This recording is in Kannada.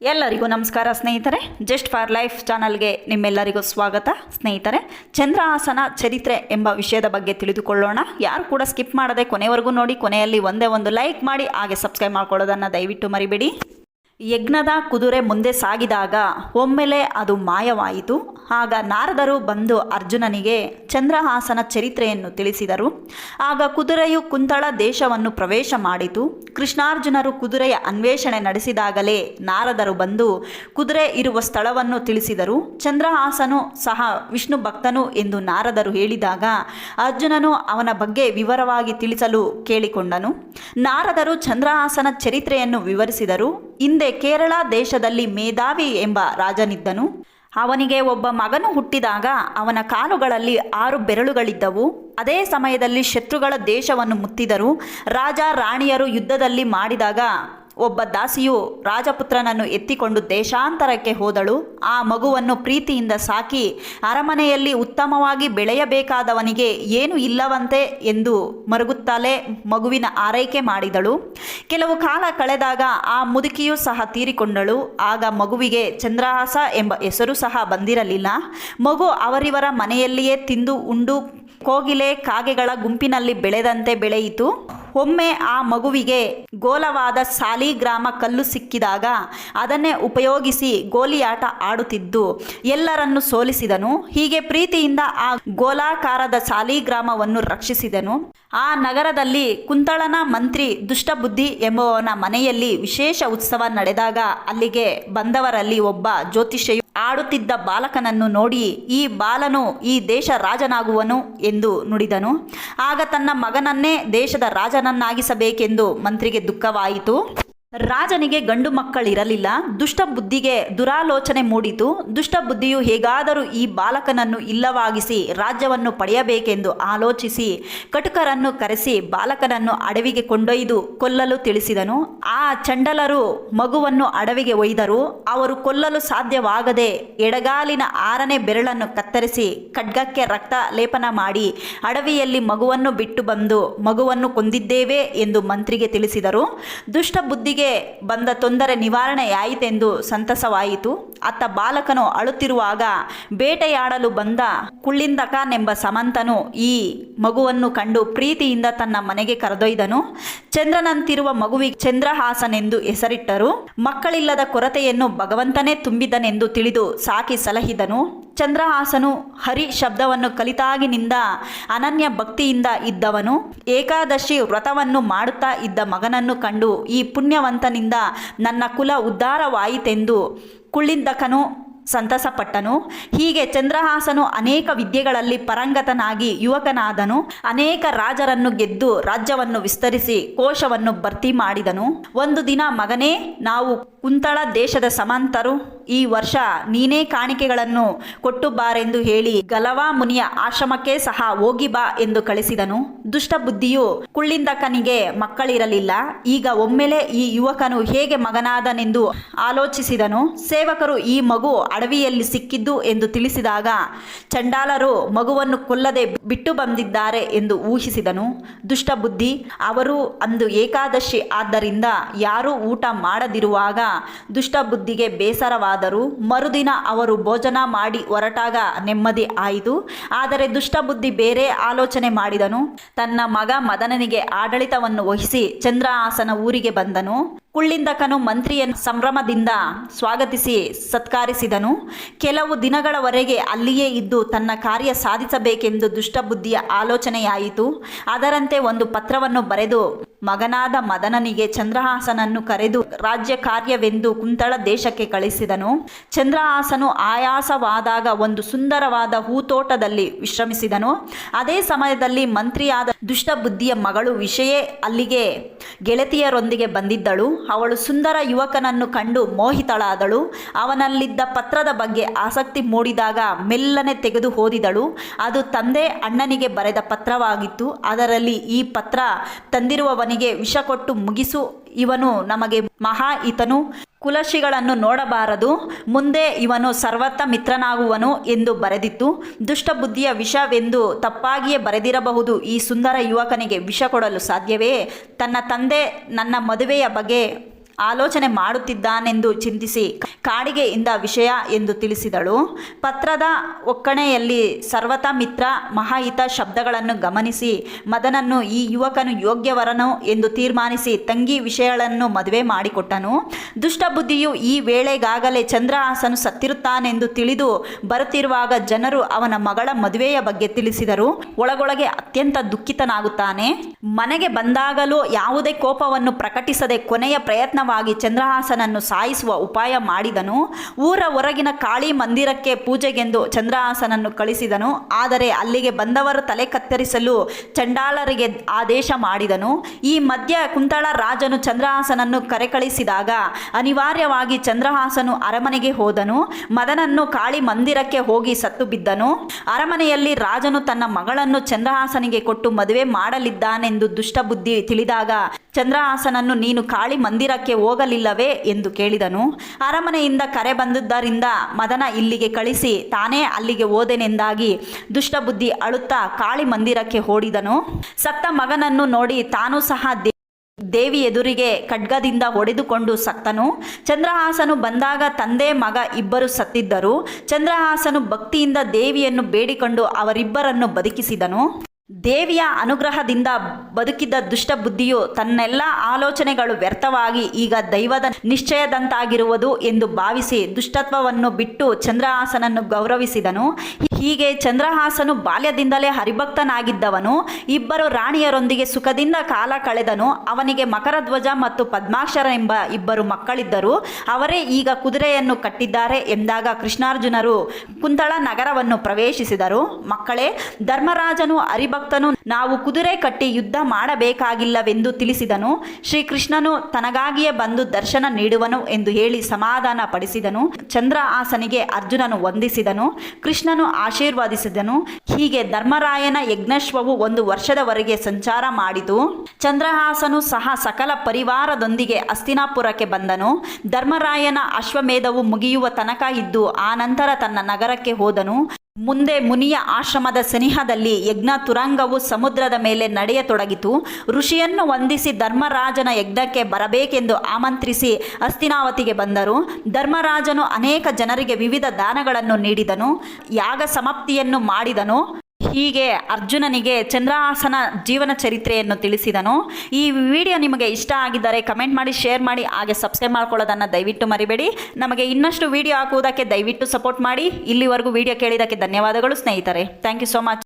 ಎಲ್ಲರಿಗೂ ನಮಸ್ಕಾರ ಸ್ನೇಹಿತರೆ. ಜಸ್ಟ್ ಫಾರ್ ಲೈಫ್ ಚಾನಲ್ಗೆ ನಿಮ್ಮೆಲ್ಲರಿಗೂ ಸ್ವಾಗತ. ಸ್ನೇಹಿತರೆ, ಚಂದ್ರಹಾಸನ ಚರಿತ್ರೆ ಎಂಬ ವಿಷಯದ ಬಗ್ಗೆ ತಿಳಿದುಕೊಳ್ಳೋಣ. ಯಾರು ಕೂಡ ಸ್ಕಿಪ್ ಮಾಡದೆ ಕೊನೆವರೆಗೂ ನೋಡಿ. ಕೊನೆಯಲ್ಲಿ ಒಂದೇ ಒಂದು ಲೈಕ್ ಮಾಡಿ, ಹಾಗೆ ಸಬ್ಸ್ಕ್ರೈಬ್ ಮಾಡ್ಕೊಳ್ಳೋದನ್ನು ದಯವಿಟ್ಟು ಮರಿಬೇಡಿ. ಯಜ್ಞದ ಕುದುರೆ ಮುಂದೆ ಸಾಗಿದಾಗ ಒಮ್ಮೆಲೆ ಅದು ಮಾಯವಾಯಿತು. ಆಗ ನಾರದರು ಬಂದು ಅರ್ಜುನನಿಗೆ ಚಂದ್ರಹಾಸನ ಚರಿತ್ರೆಯನ್ನು ತಿಳಿಸಿದರು. ಆಗ ಕುದುರೆಯು ಕುಂತಳ ದೇಶವನ್ನು ಪ್ರವೇಶ ಮಾಡಿತು. ಕೃಷ್ಣಾರ್ಜುನರು ಕುದುರೆಯ ಅನ್ವೇಷಣೆ ನಡೆಸಿದಾಗಲೇ ನಾರದರು ಬಂದು ಕುದುರೆ ಇರುವ ಸ್ಥಳವನ್ನು ತಿಳಿಸಿದರು. ಚಂದ್ರಹಾಸನು ಸಹ ವಿಷ್ಣು ಭಕ್ತನು ಎಂದು ನಾರದರು ಹೇಳಿದಾಗ ಅರ್ಜುನನು ಅವನ ಬಗ್ಗೆ ವಿವರವಾಗಿ ತಿಳಿಸಲು ಕೇಳಿಕೊಂಡನು. ನಾರದರು ಚಂದ್ರಹಾಸನ ಚರಿತ್ರೆಯನ್ನು ವಿವರಿಸಿದರು. ಹಿಂದೆ ಕೇರಳ ದೇಶದಲ್ಲಿ ಮೇಧಾವಿ ಎಂಬ ರಾಜನಿದ್ದನು. ಅವನಿಗೆ ಒಬ್ಬ ಮಗನು ಹುಟ್ಟಿದಾಗ ಅವನ ಕಾಲುಗಳಲ್ಲಿ 6 ಬೆರಳುಗಳಿದ್ದವು. ಅದೇ ಸಮಯದಲ್ಲಿ ಶತ್ರುಗಳ ದೇಶವನ್ನು ಮುತ್ತಿದರು. ರಾಜ ರಾಣಿಯರು ಯುದ್ಧದಲ್ಲಿ ಮಾಡಿದಾಗ ಒಬ್ಬ ದಾಸಿಯು ರಾಜಪುತ್ರನನ್ನು ಎತ್ತಿಕೊಂಡು ದೇಶಾಂತರಕ್ಕೆ ಹೋದಳು. ಆ ಮಗುವನ್ನು ಪ್ರೀತಿಯಿಂದ ಸಾಕಿ ಅರಮನೆಯಲ್ಲಿ ಉತ್ತಮವಾಗಿ ಬೆಳೆಯಬೇಕಾದವನಿಗೆ ಏನು ಇಲ್ಲವಂತೆ ಎಂದು ಮರುಗುತ್ತಲೇ ಮಗುವಿನ ಆರೈಕೆ ಮಾಡಿದಳು. ಕೆಲವು ಕಾಲ ಕಳೆದಾಗ ಆ ಮುದುಕಿಯೂ ಸಹ ತೀರಿಕೊಂಡಳು. ಆಗ ಮಗುವಿಗೆ ಚಂದ್ರಹಾಸ ಎಂಬ ಹೆಸರು ಸಹ ಬಂದಿರಲಿಲ್ಲ. ಮಗು ಅವರಿವರ ಮನೆಯಲ್ಲಿಯೇ ತಿಂದು ಉಂಡು ಕೋಗಿಲೆ ಕಾಗೆಗಳ ಗುಂಪಿನಲ್ಲಿ ಬೆಳೆದಂತೆ ಬೆಳೆಯಿತು. ಒಮ್ಮೆ ಆ ಮಗುವಿಗೆ ಗೋಲವಾದ ಸಾಲಿಗ್ರಾಮ ಕಲ್ಲು ಸಿಕ್ಕಿದಾಗ ಅದನ್ನೇ ಉಪಯೋಗಿಸಿ ಗೋಲಿಯಾಟ ಆಡುತ್ತಿದ್ದು ಎಲ್ಲರನ್ನು ಸೋಲಿಸಿದನು. ಹೀಗೆ ಪ್ರೀತಿಯಿಂದ ಆ ಗೋಲಾಕಾರದ ಸಾಲಿಗ್ರಾಮವನ್ನು ರಕ್ಷಿಸಿದನು. ಆ ನಗರದಲ್ಲಿ ಕುಂತಳನ ಮಂತ್ರಿ ದುಷ್ಟಬುದ್ಧಿ ಎಂಬುವವನ ಮನೆಯಲ್ಲಿ ವಿಶೇಷ ಉತ್ಸವ ನಡೆದಾಗ ಅಲ್ಲಿಗೆ ಬಂದವರಲ್ಲಿ ಒಬ್ಬ ಜ್ಯೋತಿಷಿಯು ಆಡುತ್ತಿದ್ದ ಬಾಲಕನನ್ನು ನೋಡಿ, ಈ ಬಾಲನು ಈ ದೇಶ ರಾಜನಾಗುವನು ಎಂದು ನುಡಿದನು. ಆಗ ತನ್ನ ಮಗನನ್ನೇ ದೇಶದ ರಾಜನನ್ನಾಗಿಸಬೇಕೆಂದು ಮಂತ್ರಿಗೆ ದುಃಖವಾಯಿತು. ರಾಜನಿಗೆ ಗಂಡು ಮಕ್ಕಳಿರಲಿಲ್ಲ. ದುಷ್ಟಬುದ್ಧಿಗೆ ದುರಾಲೋಚನೆ ಮೂಡಿತು. ದುಷ್ಟಬುದ್ಧಿಯು ಹೇಗಾದರೂ ಈ ಬಾಲಕನನ್ನು ಇಲ್ಲವಾಗಿಸಿ ರಾಜ್ಯವನ್ನು ಪಡೆಯಬೇಕೆಂದು ಆಲೋಚಿಸಿ ಕಟುಕರನ್ನು ಕರೆಸಿ ಬಾಲಕನನ್ನು ಅಡವಿಗೆ ಕೊಂಡೊಯ್ದು ಕೊಲ್ಲಲು ತಿಳಿಸಿದನು. ಆ ಚಂಡಲರು ಮಗುವನ್ನು ಅಡವಿಗೆ ಒಯ್ದರು. ಅವರು ಕೊಲ್ಲಲು ಸಾಧ್ಯವಾಗದೆ ಎಡಗಾಲಿನ 6ನೇ ಬೆರಳನ್ನು ಕತ್ತರಿಸಿ ಖಡ್ಗಕ್ಕೆ ರಕ್ತ ಲೇಪನ ಮಾಡಿ ಅಡವಿಯಲ್ಲಿ ಮಗುವನ್ನು ಬಿಟ್ಟು ಬಂದು ಮಗುವನ್ನು ಕೊಂದಿದ್ದೇವೆ ಎಂದು ಮಂತ್ರಿಗೆ ತಿಳಿಸಿದರು. ದುಷ್ಟಬುದ್ಧಿಗೆ ಬಂದ ತೊಂದರೆ ನಿವಾರಣೆಯಾಯಿತೆಂದು ಸಂತಸವಾಯಿತು. ಅತ್ತ ಬಾಲಕನು ಅಳುತ್ತಿರುವಾಗ ಬೇಟೆಯಾಡಲು ಬಂದ ಕುಳ್ಳಿಂದಕನೆಂಬ ಸಮಂತನು ಈ ಮಗುವನ್ನು ಕಂಡು ಪ್ರೀತಿಯಿಂದ ತನ್ನ ಮನೆಗೆ ಕರೆದೊಯ್ದನು. ಚಂದ್ರನಂತಿರುವ ಮಗುವಿಗೆ ಚಂದ್ರಹಾಸನೆಂದು ಹೆಸರಿಟ್ಟರು. ಮಕ್ಕಳಿಲ್ಲದ ಕೊರತೆಯನ್ನು ಭಗವಂತನೇ ತುಂಬಿದನೆಂದು ತಿಳಿದು ಸಾಕಿ ಸಲಹಿದನು. ಚಂದ್ರಹಾಸನು ಹರಿ ಶಬ್ದವನ್ನು ಕಲಿತಾಗಿನಿಂದ ಅನನ್ಯ ಭಕ್ತಿಯಿಂದ ಇದ್ದವನು. ಏಕಾದಶಿ ವ್ರತವನ್ನು ಮಾಡುತ್ತಾ ಇದ್ದ ಮಗನನ್ನು ಕಂಡು ಈ ಪುಣ್ಯವಂತನಿಂದ ನನ್ನ ಕುಲ ಉದ್ಧಾರವಾಯಿತೆಂದು ಕುಳ್ಳಿಂದಕನು ಸಂತಸಪಟ್ಟನು. ಹೀಗೆ ಚಂದ್ರಹಾಸನು ಅನೇಕ ವಿದ್ಯೆಗಳಲ್ಲಿ ಪರಂಗತನಾಗಿ ಯುವಕನಾದನು. ಅನೇಕ ರಾಜರನ್ನು ಗೆದ್ದು ರಾಜ್ಯವನ್ನು ವಿಸ್ತರಿಸಿ ಕೋಶವನ್ನು ಭರ್ತಿ ಮಾಡಿದನು. ಒಂದು ದಿನ, ಮಗನೇ, ನಾವು ಕುಂತಳ ದೇಶದ ಸಮಂತರು, ಈ ವರ್ಷ ನೀನೇ ಕಾಣಿಕೆಗಳನ್ನು ಕೊಟ್ಟು ಬಾರೆಂದು ಹೇಳಿ ಗಲವಾ ಮುನಿಯ ಆಶ್ರಮಕ್ಕೆ ಸಹ ಹೋಗಿ ಬಾ ಎಂದು ಕಳಿಸಿದನು. ದುಷ್ಟಬುದ್ಧಿಯು ಕುಳ್ಳಿಂದಕನಿಗೆ ಮಕ್ಕಳಿರಲಿಲ್ಲ. ಈಗ ಒಮ್ಮೆಲೆ ಈ ಯುವಕನು ಹೇಗೆ ಮಗನಾದನೆಂದು ಆಲೋಚಿಸಿದನು. ಸೇವಕರು ಈ ಮಗು ಅಡವಿಯಲ್ಲಿ ಸಿಕ್ಕಿದ್ದು ಎಂದು ತಿಳಿಸಿದಾಗ ಚಂಡಾಲರು ಮಗುವನ್ನು ಕೊಲ್ಲದೆ ಬಿಟ್ಟು ಬಂದಿದ್ದಾರೆ ಎಂದು ಊಹಿಸಿದನು. ದುಷ್ಟಬುದ್ಧಿ, ಅವರು ಅಂದು ಏಕಾದಶಿ ಆದ್ದರಿಂದ ಯಾರೂ ಊಟ ಮಾಡದಿರುವಾಗ ದುಷ್ಟಬುದ್ಧಿಗೆ ಬೇಸರವಾದರು. ಮರುದಿನ ಅವರು ಭೋಜನ ಮಾಡಿ ಹೊರಟಾಗ ನೆಮ್ಮದಿ ಆಯಿತು. ಆದರೆ ದುಷ್ಟಬುದ್ಧಿ ಬೇರೆ ಆಲೋಚನೆ ಮಾಡಿದನು. ತನ್ನ ಮಗ ಮದನನಿಗೆ ಆಡಳಿತವನ್ನು ವಹಿಸಿ ಚಂದ್ರಹಾಸನ ಊರಿಗೆ ಬಂದನು. ಕುಳ್ಳಿಂದಕನು ಮಂತ್ರಿಯನ್ನು ಸಂಭ್ರಮದಿಂದ ಸ್ವಾಗತಿಸಿ ಸತ್ಕರಿಸಿದನು. ಕೆಲವು ದಿನಗಳವರೆಗೆ ಅಲ್ಲಿಯೇ ಇದ್ದು ತನ್ನ ಕಾರ್ಯ ಸಾಧಿಸಬೇಕೆಂದು ದುಷ್ಟಬುದ್ಧಿಯ ಆಲೋಚನೆಯಾಯಿತು. ಅದರಂತೆ ಒಂದು ಪತ್ರವನ್ನು ಬರೆದು ಮಗನಾದ ಮದನನಿಗೆ ಚಂದ್ರಹಾಸನನ್ನು ಕರೆದು ರಾಜ್ಯ ಕಾರ್ಯವೆಂದು ಕುಂತಳ ದೇಶಕ್ಕೆ ಕಳಿಸಿದನು. ಚಂದ್ರಹಾಸನು ಆಯಾಸವಾದಾಗ ಒಂದು ಸುಂದರವಾದ ಹೂತೋಟದಲ್ಲಿ ವಿಶ್ರಮಿಸಿದನು. ಅದೇ ಸಮಯದಲ್ಲಿ ಮಂತ್ರಿಯಾದ ದುಷ್ಟಬುದ್ಧಿಯ ಮಗಳು ವಿಷಯ ಅಲ್ಲಿಗೆ ಗೆಳತಿಯರೊಂದಿಗೆ ಬಂದಿದ್ದಳು. ಅವಳು ಸುಂದರ ಯುವಕನನ್ನು ಕಂಡು ಮೋಹಿತಳಾದಳು. ಅವನಲ್ಲಿದ್ದ ಪತ್ರದ ಬಗ್ಗೆ ಆಸಕ್ತಿ ಮೂಡಿದಾಗ ಮೆಲ್ಲನೆ ತೆಗೆದು ಓದಿದಳು. ಅದು ತಂದೆ ಅಣ್ಣನಿಗೆ ಬರೆದ ಪತ್ರವಾಗಿತ್ತು. ಅದರಲ್ಲಿ, ಈ ಪತ್ರ ತಂದಿರುವವನಿಗೆ ವಿಷ ಕೊಟ್ಟು ಮುಗಿಸು, ಇವನು ನಮಗೆ ಮಹಾ ಈತನು, ಕುಲಶಿಗಳನ್ನು ನೋಡಬಾರದು, ಮುಂದೆ ಇವನು ಸರ್ವತ್ರ ಮಿತ್ರನಾಗುವನು ಎಂದು ಬರೆದಿತ್ತು. ದುಷ್ಟಬುದ್ಧಿಯ ವಿಷವೆಂದು ತಪ್ಪಾಗಿಯೇ ಬರೆದಿರಬಹುದು. ಈ ಸುಂದರ ಯುವಕನಿಗೆ ವಿಷ ಕೊಡಲು ಸಾಧ್ಯವೇ? ತನ್ನ ತಂದೆ ನನ್ನ ಮದುವೆಯ ಬಗ್ಗೆ ಆಲೋಚನೆ ಮಾಡುತ್ತಿದ್ದಾನೆಂದು ಚಿಂತಿಸಿ ಕಾಡಿಗೆಯಿಂದ ವಿಷಯ ಎಂದು ತಿಳಿಸಿದಳು. ಪತ್ರದ ಒಕ್ಕಣೆಯಲ್ಲಿ ಸರ್ವತಾ ಮಿತ್ರ ಮಹಾಹಿತ ಶಬ್ದಗಳನ್ನು ಗಮನಿಸಿ ಮದನನ್ನು ಈ ಯುವಕನು ಯೋಗ್ಯವರನು ಎಂದು ತೀರ್ಮಾನಿಸಿ ತಂಗಿ ವಿಷಯಗಳನ್ನು ಮದುವೆ ಮಾಡಿಕೊಟ್ಟನು. ದುಷ್ಟಬುದ್ಧಿಯು ಈ ವೇಳೆಗಾಗಲೇ ಚಂದ್ರಹಾಸನು ಸತ್ತಿರುತ್ತಾನೆಂದು ತಿಳಿದು ಬರುತ್ತಿರುವಾಗ ಜನರು ಅವನ ಮಗಳ ಮದುವೆಯ ಬಗ್ಗೆ ತಿಳಿಸಿದರು. ಒಳಗೊಳಗೆ ಅತ್ಯಂತ ದುಃಖಿತನಾಗುತ್ತಾನೆ. ಮನೆಗೆ ಬಂದಾಗಲೂ ಯಾವುದೇ ಕೋಪವನ್ನು ಪ್ರಕಟಿಸದೆ ಕೊನೆಯ ಪ್ರಯತ್ನವಾಗಿ ಚಂದ್ರಹಾಸನನ್ನು ಸಾಯಿಸುವ ಉಪಾಯ ಮಾಡಿದನು. ಊರ ಹೊರಗಿನ ಕಾಳಿ ಮಂದಿರಕ್ಕೆ ಪೂಜೆಗೆಂದು ಚಂದ್ರಹಾಸನನ್ನು ಕಳಿಸಿದನು. ಆದರೆ ಅಲ್ಲಿಗೆ ಬಂದವರು ತಲೆ ಕತ್ತರಿಸಲು ಚಂಡಾಲರಿಗೆ ಆದೇಶ ಮಾಡಿದನು. ಈ ಮಧ್ಯೆ ಕುಂತಳ ರಾಜನು ಚಂದ್ರಹಾಸನನ್ನು ಕರೆಕಳಿಸಿದಾಗ ಅನಿವಾರ್ಯವಾಗಿ ಚಂದ್ರಹಾಸನು ಅರಮನೆಗೆ ಹೋದನು. ಮದನನ್ನು ಕಾಳಿ ಮಂದಿರಕ್ಕೆ ಹೋಗಿ ಸತ್ತು ಬಿದ್ದನು. ಅರಮನೆಯಲ್ಲಿ ರಾಜನು ತನ್ನ ಮಗಳನ್ನು ಚಂದ್ರಹಾಸನಿಗೆ ಕೊಟ್ಟು ಮದುವೆ ಮಾಡಲಿದ್ದಾನೆಂದು ದುಷ್ಟಬುದ್ಧಿ ತಿಳಿದಾಗ ಚಂದ್ರಹಾಸನನ್ನು ನೀನು ಕಾಳಿ ಮಂದಿರಕ್ಕೆ ಹೋಗಲಿಲ್ಲವೇ ಎಂದು ಕೇಳಿದನು. ಅರಮನೆಯಿಂದ ಕರೆ ಬಂದುದರಿಂದ ಮದನ ಇಲ್ಲಿಗೆ ಕಳಿಸಿ ತಾನೇ ಅಲ್ಲಿಗೆ ಹೋದೆನೆಂದಾಗಿ ದುಷ್ಟಬುದ್ಧಿ ಅಳುತ್ತಾ ಕಾಳಿ ಮಂದಿರಕ್ಕೆ ಓಡಿದನು. ಸತ್ತ ಮಗನನ್ನು ನೋಡಿ ತಾನು ಸಹ ದೇವಿ ಎದುರಿಗೆ ಖಡ್ಗದಿಂದ ಹೊಡೆದುಕೊಂಡು ಸತ್ತನು. ಚಂದ್ರಹಾಸನು ಬಂದಾಗ ತಂದೆ ಮಗ ಇಬ್ಬರು ಸತ್ತಿದ್ದರು. ಚಂದ್ರಹಾಸನು ಭಕ್ತಿಯಿಂದ ದೇವಿಯನ್ನು ಬೇಡಿಕೊಂಡು ಅವರಿಬ್ಬರನ್ನು ಬದುಕಿಸಿದನು. ದೇವಿಯ ಅನುಗ್ರಹದಿಂದ ಬದುಕಿದ್ದ ದುಷ್ಟಬುದ್ಧಿಯು ತನ್ನೆಲ್ಲ ಆಲೋಚನೆಗಳು ವ್ಯರ್ಥವಾಗಿ ಈಗ ದೈವದ ನಿಶ್ಚಯದಂತಾಗಿರುವುದು ಎಂದು ಭಾವಿಸಿ ದುಷ್ಟತ್ವವನ್ನು ಬಿಟ್ಟು ಚಂದ್ರಹಾಸನನ್ನು ಗೌರವಿಸಿದನು. ಹೀಗೆ ಚಂದ್ರಹಾಸನು ಬಾಲ್ಯದಿಂದಲೇ ಹರಿಭಕ್ತನಾಗಿದ್ದವನು. ಇಬ್ಬರು ರಾಣಿಯರೊಂದಿಗೆ ಸುಖದಿಂದ ಕಾಲ ಕಳೆದನು. ಅವನಿಗೆ ಮಕರಧ್ವಜ ಮತ್ತು ಪದ್ಮಾಕ್ಷರ ಎಂಬ ಇಬ್ಬರು ಮಕ್ಕಳಿದ್ದರು. ಅವರೇ ಈಗ ಕುದುರೆಯನ್ನು ಕಟ್ಟಿದ್ದಾರೆ ಎಂದಾಗ ಕೃಷ್ಣಾರ್ಜುನರು ಕುಂತಳ ನಗರವನ್ನು ಪ್ರವೇಶಿಸಿದರು. ಮಕ್ಕಳೇ, ಧರ್ಮರಾಜನು ಹರಿಭಕ್ತನು, ನಾವು ಕುದುರೆ ಕಟ್ಟಿ ಯುದ್ಧ ಮಾಡಬೇಕಾಗಿಲ್ಲವೆಂದು ತಿಳಿಸಿದನು. ಶ್ರೀಕೃಷ್ಣನು ತನಗಾಗಿಯೇ ಬಂದು ದರ್ಶನ ನೀಡುವನು ಎಂದು ಹೇಳಿ ಸಮಾಧಾನ ಪಡಿಸಿದನು. ಚಂದ್ರಹಾಸನಿಗೆ ಅರ್ಜುನನು ವಂದಿಸಿದನು. ಕೃಷ್ಣನು ಆಶೀರ್ವಾದಿಸಿದನು. ಹೀಗೆ ಧರ್ಮರಾಯನ ಯಜ್ಞಶ್ವವು 1 ವರ್ಷದವರೆಗೆ ಸಂಚಾರ ಮಾಡಿತು. ಚಂದ್ರಹಾಸನು ಸಹ ಸಕಲ ಪರಿವಾರದೊಂದಿಗೆ ಹಸ್ತಿನಾಪುರಕ್ಕೆ ಬಂದನು. ಧರ್ಮರಾಯನ ಅಶ್ವಮೇಧವು ಮುಗಿಯುವ ತನಕ ಇದ್ದು ಆನಂತರ ತನ್ನ ನಗರಕ್ಕೆ ಹೋದನು. ಮುಂದೆ ಮುನಿಯ ಆಶ್ರಮದ ಸನಿಹದಲ್ಲಿ ಯಜ್ಞ ತುರಂಗವು ಸಮುದ್ರದ ಮೇಲೆ ನಡೆಯತೊಡಗಿತು. ಋಷಿಯನ್ನು ವಂದಿಸಿ ಧರ್ಮರಾಜನ ಯಜ್ಞಕ್ಕೆ ಬರಬೇಕೆಂದು ಆಮಂತ್ರಿಸಿ ಹಸ್ತಿನಾವತಿಗೆ ಬಂದರು. ಧರ್ಮರಾಜನು ಅನೇಕ ಜನರಿಗೆ ವಿವಿಧ ದಾನಗಳನ್ನು ನೀಡಿದನು. ಯಾಗ ಸಮಾಪ್ತಿಯನ್ನು ಮಾಡಿದನು. ಹೀಗೆ ಅರ್ಜುನನಿಗೆ ಚಂದ್ರಹಾಸನ ಜೀವನ ಚರಿತ್ರೆಯನ್ನು ತಿಳಿಸಿದನು. ಈ ವಿಡಿಯೋ ನಿಮಗೆ ಇಷ್ಟ ಆಗಿದ್ದರೆ ಕಮೆಂಟ್ ಮಾಡಿ, ಶೇರ್ ಮಾಡಿ, ಹಾಗೆ ಸಬ್ಸ್ಕ್ರೈಬ್ ಮಾಡ್ಕೊಳ್ಳೋದನ್ನು ದಯವಿಟ್ಟು ಮರಿಬೇಡಿ. ನಮಗೆ ಇನ್ನಷ್ಟು ವಿಡಿಯೋ ಹಾಕುವುದಕ್ಕೆ ದಯವಿಟ್ಟು ಸಪೋರ್ಟ್ ಮಾಡಿ. ಇಲ್ಲಿವರೆಗೂ ವಿಡಿಯೋ ಕೇಳಿದ್ದಕ್ಕೆ ಧನ್ಯವಾದಗಳು ಸ್ನೇಹಿತರೆ. Thank you so much.